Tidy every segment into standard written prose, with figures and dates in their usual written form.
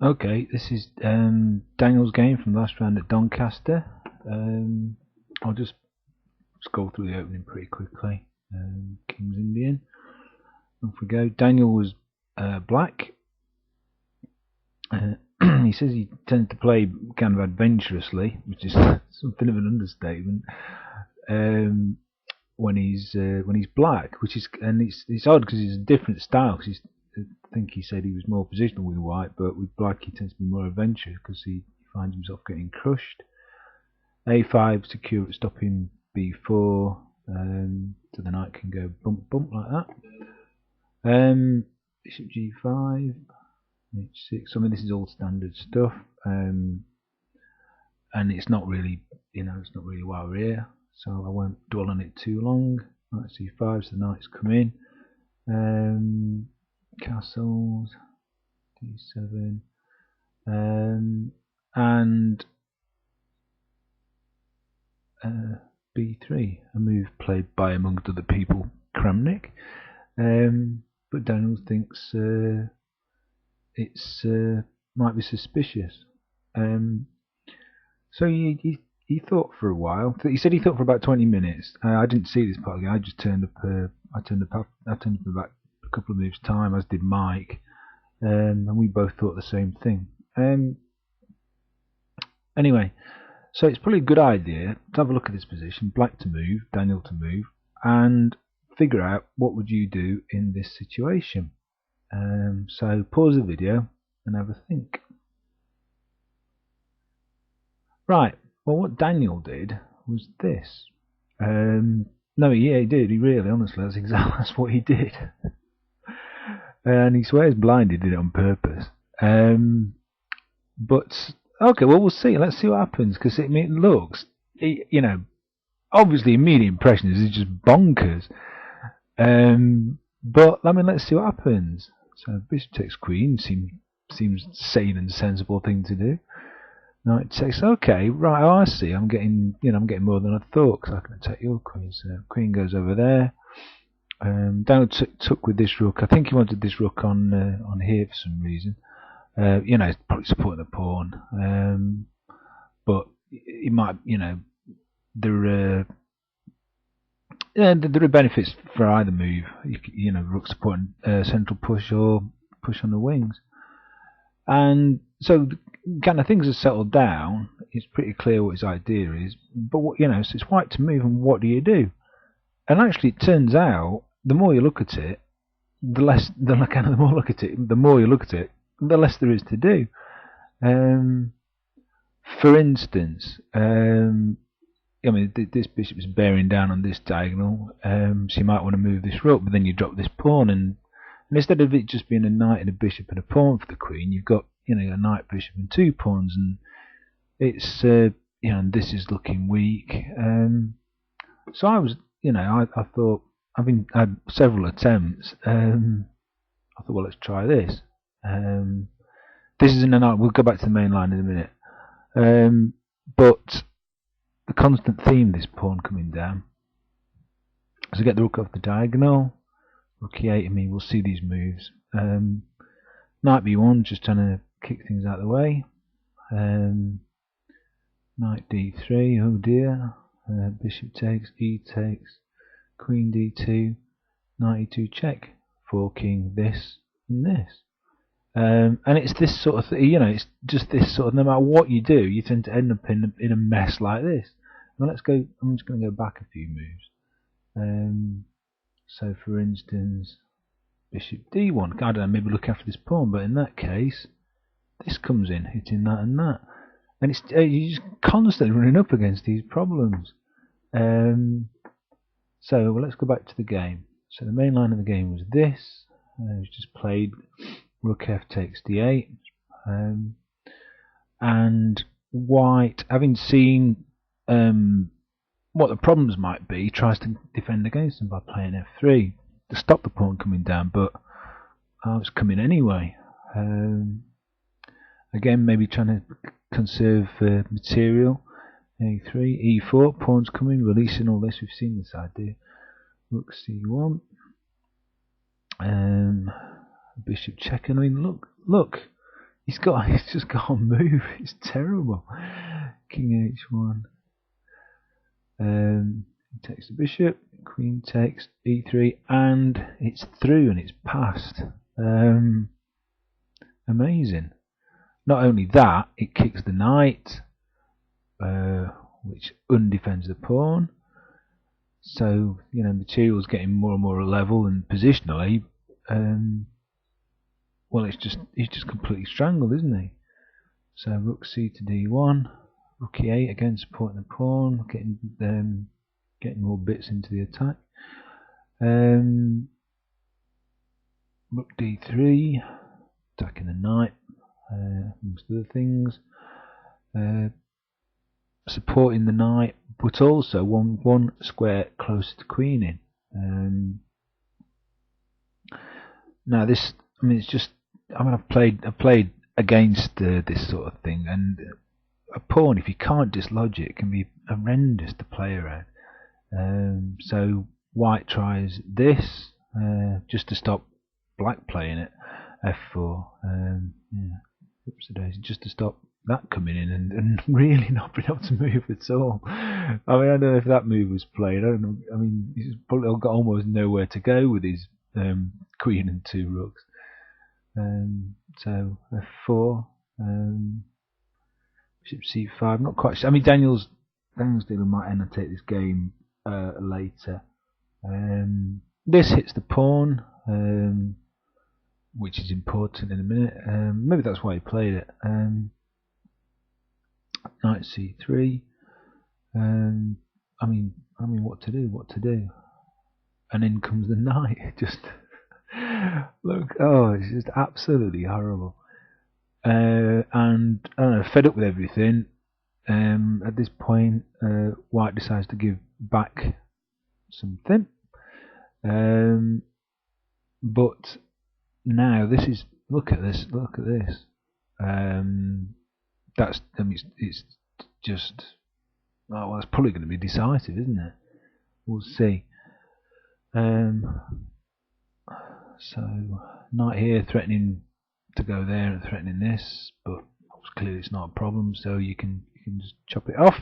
Okay, this is Daniel's game from last round at Doncaster. I'll just scroll through the opening pretty quickly. King's Indian. Off we go. Daniel was black. He says he tends to play kind of adventurously, which is something of an understatement. When he's black, it's odd because it's a different style. Because I think he said he was more positional with white, but with black he tends to be more adventurous because he finds himself getting crushed. A5 secure at stopping B4, so the knight can go bump bump like that. Bishop G5, H6. I mean, this is all standard stuff, and it's not really, it's not really why we're here. So I won't dwell on it too long. Knight C5, so the knights come in. Castles, D7, and B3, a move played by, amongst other people, Kramnik. But Daniel thinks it's might be suspicious. So he thought for a while. He said he thought for about 20 minutes. I didn't see this part of the game. I just turned up. I turned up about a couple of moves time, as did Mike, and we both thought the same thing. Anyway, so it's probably a good idea to have a look at this position. Black to move, Daniel to move, and figure out what would you do in this situation. So pause the video and have a think. Right. Well, what Daniel did was this. No, yeah, he did. He really, honestly, that's what he did. And he swears blind he did it on purpose. But okay, well, we'll see. Let's see what happens, because it looks, obviously immediate impression is it's just bonkers. But I mean, let's see what happens. So bishop takes queen seems sane and sensible thing to do. Knight takes. Okay, right. Oh, I see. I'm getting more than I thought, because I can attack your queen. So queen goes over there. Daniel took with this rook. I think he wanted this rook on here for some reason. He's probably supporting the pawn. But he might, there are benefits for either move. Rook supporting central push or push on the wings. And so kind of things are settled down. It's pretty clear what his idea is. But so it's white to move, and what do you do? And actually, it turns out the more you look at it, the more you look at it, the less there is to do. For instance, this bishop is bearing down on this diagonal, so you might want to move this rook, but then you drop this pawn, and instead of it just being a knight and a bishop and a pawn for the queen, you've got a knight, bishop, and 2 pawns, and it's this is looking weak. So I was, I thought, having had several attempts, I thought, well, let's try this. This isn't a knight. We'll go back to the main line in a minute. But the constant theme, this pawn coming down. So get the rook off the diagonal. Rook e8, we'll see these moves. Knight b1, just trying to kick things out of the way. Knight d3, oh dear. Bishop takes, e takes, queen d2, knight e2 check, forking this and this. And it's this sort of it's just this sort of, no matter what you do, you tend to end up in a mess like this. Now let's go. I'm just going to go back a few moves. So for instance, bishop d1. I don't know, maybe look after this pawn, but in that case, this comes in, hitting that and that, and it's you're just constantly running up against these problems. So let's go back to the game. So the main line of the game was this. It was just played rook f takes d8, and white, having seen what the problems might be, tries to defend against them by playing f3 to stop the pawn coming down, but I was coming anyway. Again, maybe trying to conserve material. a3, e4, pawns coming, releasing all this. We've seen this idea. Rook c1, bishop checking. I mean, look, He's just got to move. It's terrible. King h1. He takes the bishop. Queen takes e3, and it's through and it's passed. Amazing. Not only that, it kicks the knight, which undefends the pawn. So material's getting more and more level, and positionally, well, he's just completely strangled, isn't he? So rook c to d1, rook e8 again, supporting the pawn, getting more bits into the attack. Rook d3, attacking the knight, amongst other things. Supporting the knight, but also one square closer to queen in. Now this, it's just, I've played against this sort of thing, and a pawn, if you can't dislodge it, can be horrendous to play around. So white tries this just to stop black playing it, f4. Just to stop that coming in and really not being able to move at all. I don't know if that move was played. I don't know. He's probably got almost nowhere to go with his queen and two rooks. So f4, bishop c5. Not quite sure. Daniel's dealer might annotate this game later. This hits the pawn, which is important in a minute. Maybe that's why he played it. Knight c3. What to do? And in comes the knight. Just look. Oh, it's just absolutely horrible. And I don't know, fed up with everything. At this point, white decides to give back something. But now this is, look at this. That's, it's just, oh, well, it's probably going to be decisive, isn't it? We'll see. So knight here, threatening to go there and threatening this, but clearly it's not a problem, so you can just chop it off.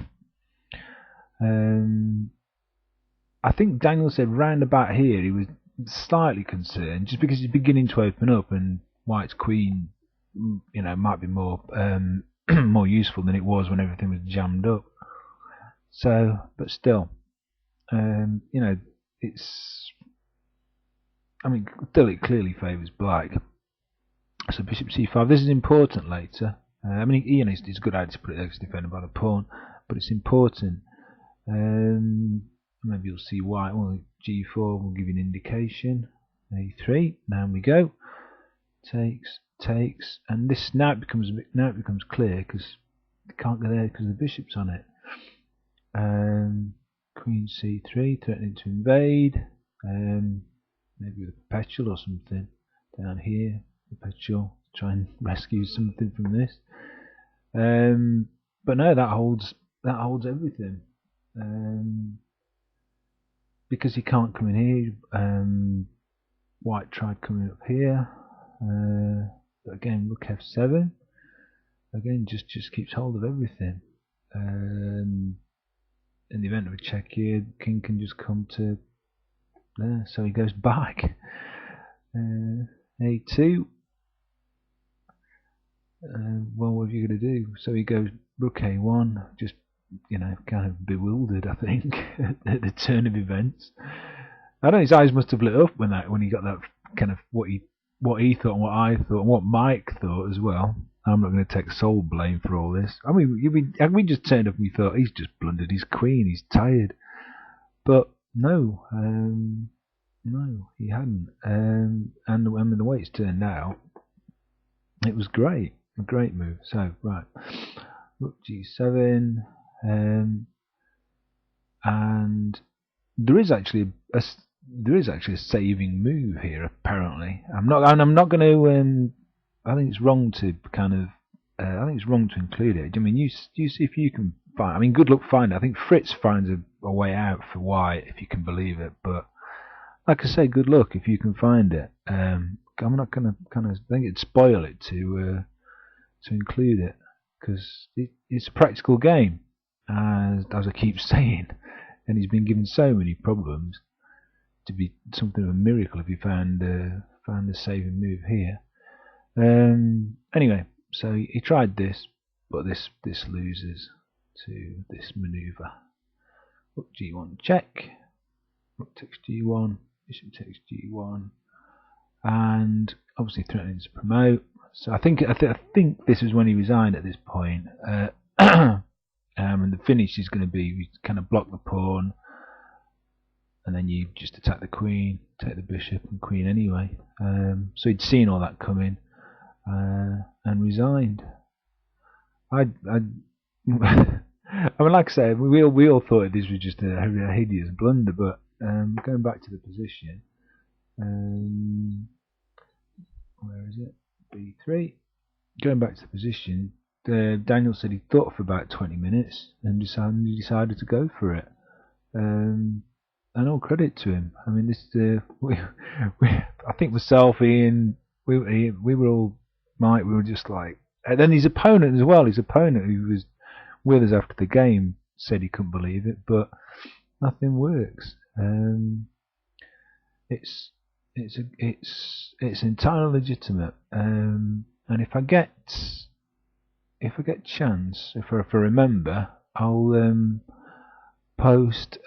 I think Daniel said round about here he was slightly concerned, just because he's beginning to open up, and white's queen, might be more more useful than it was when everything was jammed up. So, but still, it's, still it clearly favours black. So bishop c5. This is important later. It's a good idea to put it defended by the pawn, but it's important. Maybe you'll see why. Well, g4 will give you an indication. a3. Now we go. Takes, and this now it becomes clear because you can't go there because the bishop's on it. Queen c3, threatening to invade. Maybe with a perpetual or something down here. Perpetual, try and rescue something from this. But no, that holds everything. Because he can't come in here. White tried coming up here. But again, rook f7. Again, just keeps hold of everything. In the event of a check here, king can just come to there, so he goes back. a2. Well, what are you going to do? So he goes rook a1, just kind of bewildered, I think, at the turn of events. I don't know, his eyes must have lit up when he got that kind of what he thought and what I thought and what Mike thought as well. I'm not going to take sole blame for all this. We just turned up and we thought he's just blundered his queen, he's tired. But no, he hadn't. And the way it's turned out, it was great, a great move. So right, rook g7, and there is actually a saving move here. Apparently, I'm not going to. I think it's wrong to I think it's wrong to include it. You see if you can find. Good luck finding it. I think Fritz finds a way out for white, if you can believe it. But like I say, good luck if you can find it. I'm not going to think it'd spoil it to to include it, because it's a practical game, as I keep saying, and he's been given so many problems. To be something of a miracle if he found a saving move here. Anyway, so he tried this, but this loses to this manoeuvre. Rook G1 check, Rook takes G1, Bishop takes G1, and obviously threatening to promote. So I think this is when he resigned at this point. And the finish is going to be we kind of block the pawn, and then you just attack the queen, take the bishop and queen anyway. So he'd seen all that coming and resigned. I mean, like I said, we all thought this was just a hideous blunder, but going back to the position, where is it? B3. Going back to the position, Daniel said he thought for about 20 minutes and decided to go for it. And all credit to him. I mean, this I think myself, Ian, we were all we were just like, and then his opponent as well. His opponent, who was with us after the game, said he couldn't believe it, but nothing works. It's entirely legitimate. And if I get chance, if I remember, I'll post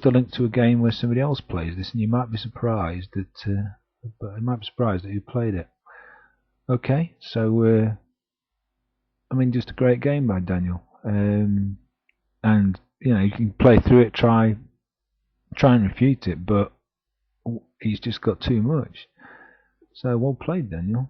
a link to a game where somebody else plays this, and you might be surprised that you played it. Okay, so I mean, just a great game by Daniel, and you can play through it, try and refute it, but he's just got too much. So well played, Daniel.